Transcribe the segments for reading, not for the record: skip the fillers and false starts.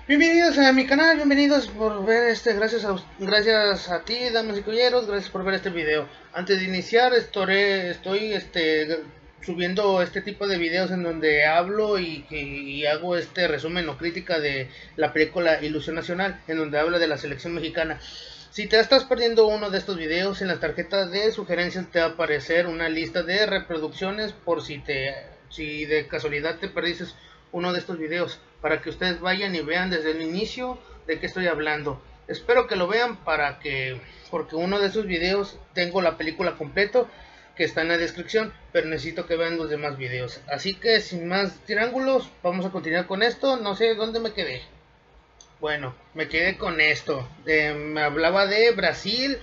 Bienvenidos a mi canal, bienvenidos por ver gracias a ti, damas y caballeros, gracias por ver este video. Antes de iniciar estoy subiendo este tipo de videos en donde hablo y hago este resumen o crítica de la película Ilusión Nacional, en donde habla de la selección mexicana. Si te estás perdiendo uno de estos videos, en las tarjetas de sugerencias te va a aparecer una lista de reproducciones por si de casualidad te perdiste uno de estos videos, para que ustedes vayan y vean desde el inicio de qué estoy hablando. Espero que lo vean porque uno de esos videos tengo la película completo que está en la descripción, pero necesito que vean los demás videos. Así que sin más triángulos, vamos a continuar con esto. No sé dónde me quedé. Bueno, me quedé con esto. Me hablaba de Brasil,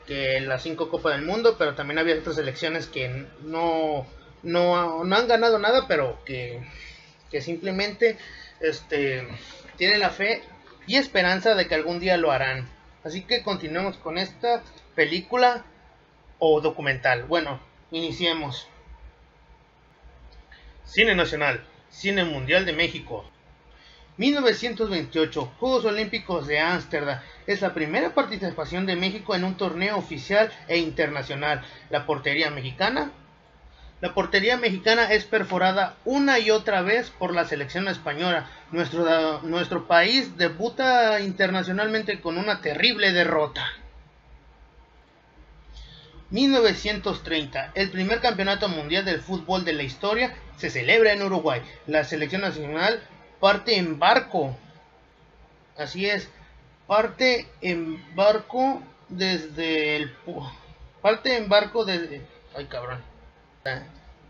que las 5 Copas del Mundo, pero también había otras selecciones que no han ganado nada, pero que simplemente tienen la fe y esperanza de que algún día lo harán. Así que continuemos con esta película o documental. Bueno, iniciemos. Cine Nacional, Cine Mundial de México. 1928, Juegos Olímpicos de Ámsterdam. Es la primera participación de México en un torneo oficial e internacional. La portería mexicana es perforada una y otra vez por la selección española. Nuestro país debuta internacionalmente con una terrible derrota. 1930. El primer campeonato mundial del fútbol de la historia se celebra en Uruguay. La selección nacional parte en barco. Así es, parte en barco desde... Ay, cabrón.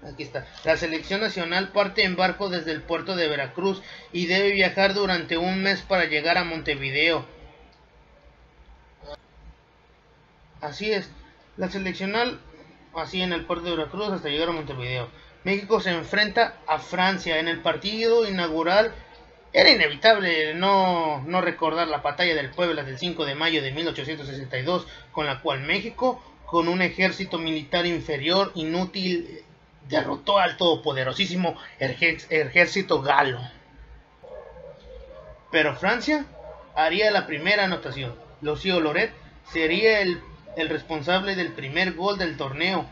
Aquí está. La selección nacional parte en barco desde el puerto de Veracruz y debe viajar durante un mes para llegar a Montevideo. Así es. La seleccional así en el puerto de Veracruz hasta llegar a Montevideo. México se enfrenta a Francia en el partido inaugural. Era inevitable no recordar la batalla del Puebla del 5 de mayo de 1862, con la cual México, con un ejército militar inferior, inútil, derrotó al todopoderosísimo ejército galo. Pero Francia haría la primera anotación. Lucio Loret sería el responsable del primer gol del torneo.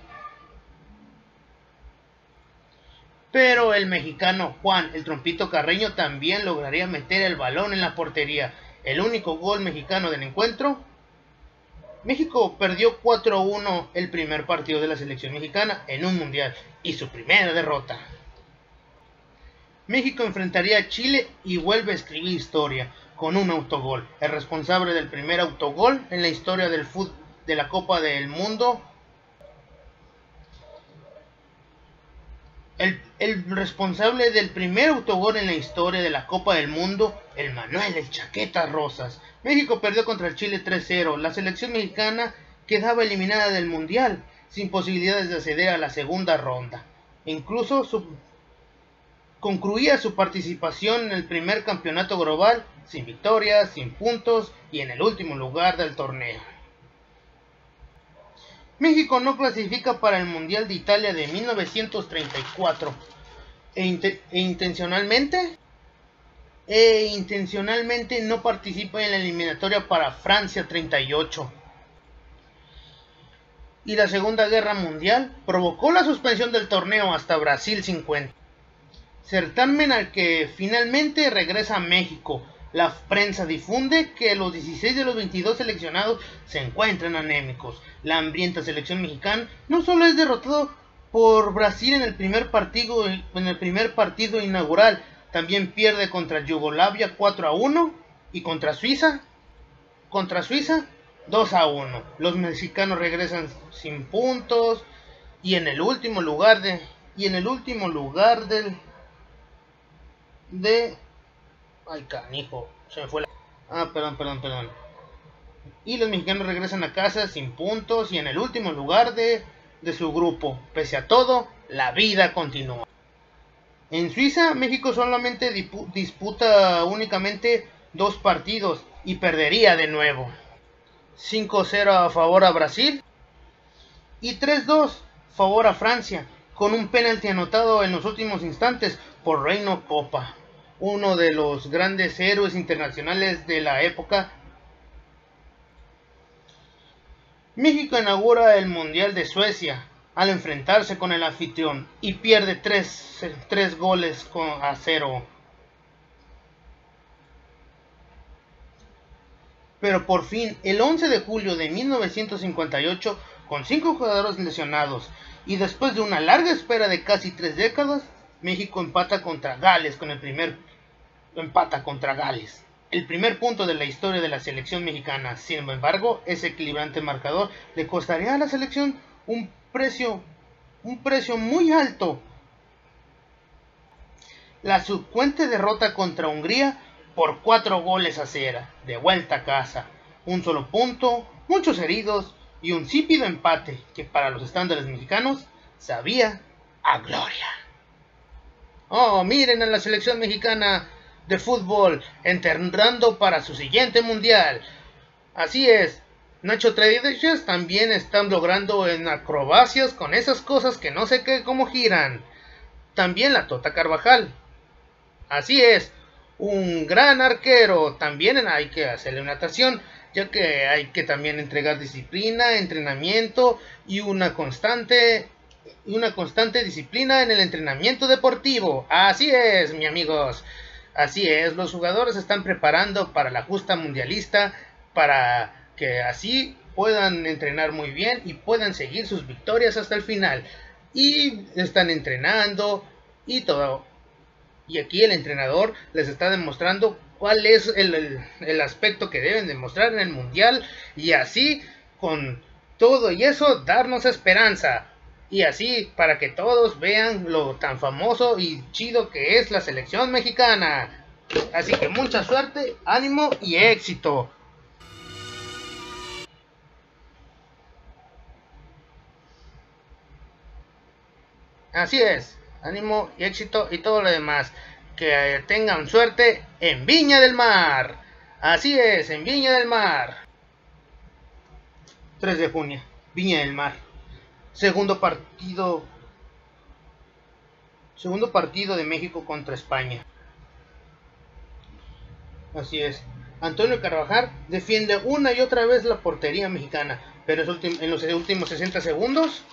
Pero el mexicano Juan el Trompito Carreño también lograría meter el balón en la portería. El único gol mexicano del encuentro. México perdió 4-1 el primer partido de la selección mexicana en un mundial y su primera derrota. México enfrentaría a Chile y vuelve a escribir historia con un autogol. El responsable del primer autogol en la historia del fútbol de la Copa del Mundo. El responsable del primer autogol en la historia de la Copa del Mundo, el Manuel el Chaqueta Rosas. México perdió contra el Chile 3-0. La selección mexicana quedaba eliminada del Mundial, sin posibilidades de acceder a la segunda ronda. Incluso concluía su participación en el primer campeonato global, sin victorias, sin puntos y en el último lugar del torneo. México no clasifica para el Mundial de Italia de 1934 intencionalmente no participa en la eliminatoria para Francia 38. Y la Segunda Guerra Mundial provocó la suspensión del torneo hasta Brasil 50. Certamen al que finalmente regresa a México. La prensa difunde que los 16 de los 22 seleccionados se encuentran anémicos. La hambrienta selección mexicana no solo es derrotado por Brasil en el primer partido inaugural, también pierde contra Yugoslavia 4-1 y contra Suiza 2-1. Los mexicanos regresan sin puntos y en el último lugar ay, canijo, se me fue la... perdón. Y los mexicanos regresan a casa sin puntos y en el último lugar de su grupo. Pese a todo, la vida continúa. En Suiza, México solamente disputa únicamente 2 partidos y perdería de nuevo. 5-0 a favor a Brasil y 3-2 a favor a Francia, con un penalti anotado en los últimos instantes por Reino Copa. uno de los grandes héroes internacionales de la época. México inaugura el Mundial de Suecia al enfrentarse con el anfitrión y pierde 3 goles a 0. Pero por fin, el 11 de julio de 1958, con 5 jugadores lesionados y después de una larga espera de casi 3 décadas, México empata contra Gales el primer punto de la historia de la selección mexicana. Sin embargo, ese equilibrante marcador le costaría a la selección un precio muy alto. La subsecuente derrota contra Hungría por 4 goles a 0, de vuelta a casa, un solo punto, muchos heridos y un insípido empate que para los estándares mexicanos sabía a gloria. Oh, miren a la selección mexicana de fútbol entrenando para su siguiente mundial. Así es, Nacho Treyes también están logrando en acrobacias con esas cosas que no sé qué cómo giran. También la Tota Carvajal. Así es, un gran arquero. También hay que hacerle una natación, ya que hay que también entregar disciplina, entrenamiento y una constante disciplina en el entrenamiento deportivo. Así es, mis amigos. Así es, los jugadores se están preparando para la justa mundialista, para que así puedan entrenar muy bien y puedan seguir sus victorias hasta el final. Y están entrenando y todo. Y aquí el entrenador les está demostrando cuál es el aspecto que deben demostrar en el mundial. Y así, con todo y eso, darnos esperanza. Y así, para que todos vean lo tan famoso y chido que es la selección mexicana. Así que mucha suerte, ánimo y éxito. Así es, ánimo y éxito y todo lo demás. Que tengan suerte en Viña del Mar. Así es, en Viña del Mar. 3 de junio, Viña del Mar. Segundo partido de México contra España. Así es. Antonio Carvajal defiende una y otra vez la portería mexicana, pero en los últimos 60 segundos,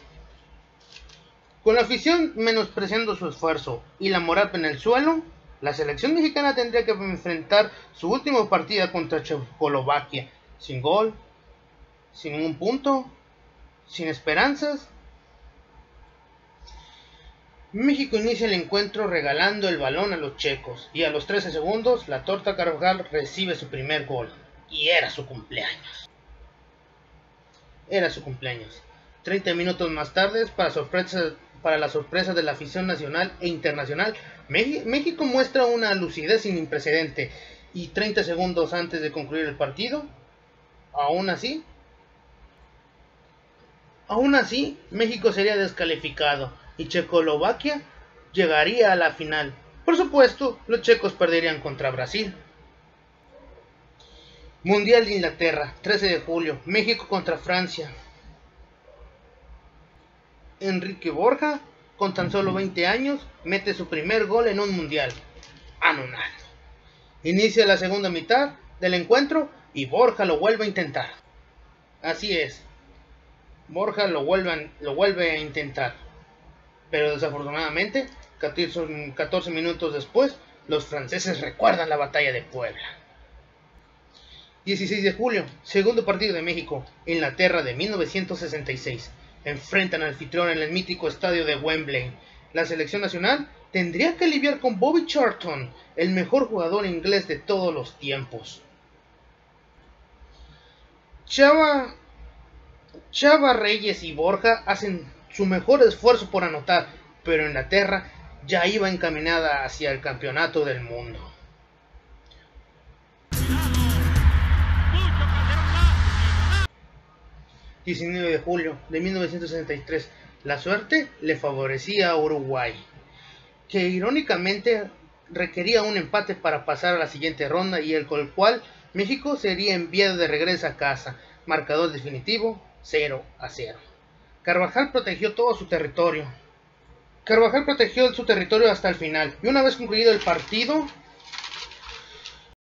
con la afición menospreciando su esfuerzo y la moral en el suelo, la selección mexicana tendría que enfrentar su última partida contra Checoslovaquia, sin gol, sin ningún punto, sin esperanzas. México inicia el encuentro regalando el balón a los checos y a los 13 segundos la Tota Carvajal recibe su primer gol y era su cumpleaños. 30 minutos más tarde, para la sorpresa de la afición nacional e internacional, México muestra una lucidez sin precedente y 30 segundos antes de concluir el partido, aún así, México sería descalificado y Checoslovaquia llegaría a la final. Por supuesto, los checos perderían contra Brasil. Mundial de Inglaterra, 13 de julio, México contra Francia. Enrique Borja, con tan solo 20 años, mete su primer gol en un mundial. Anonado. Inicia la segunda mitad del encuentro y Borja lo vuelve a intentar. Así es, Borja lo vuelve a intentar. Pero desafortunadamente, 14 minutos después, los franceses recuerdan la batalla de Puebla. 16 de julio, segundo partido de México, Inglaterra de 1966. Enfrentan al anfitrión en el mítico estadio de Wembley. La selección nacional tendría que lidiar con Bobby Charlton, el mejor jugador inglés de todos los tiempos. Chava Reyes y Borja hacen su mejor esfuerzo por anotar, pero Inglaterra ya iba encaminada hacia el campeonato del mundo. ...19 de julio de 1963... la suerte le favorecía a Uruguay, que irónicamente requería un empate para pasar a la siguiente ronda y con el cual México sería enviado de regreso a casa. Marcador definitivo 0-0. Carvajal protegió su territorio hasta el final, y una vez concluido el partido,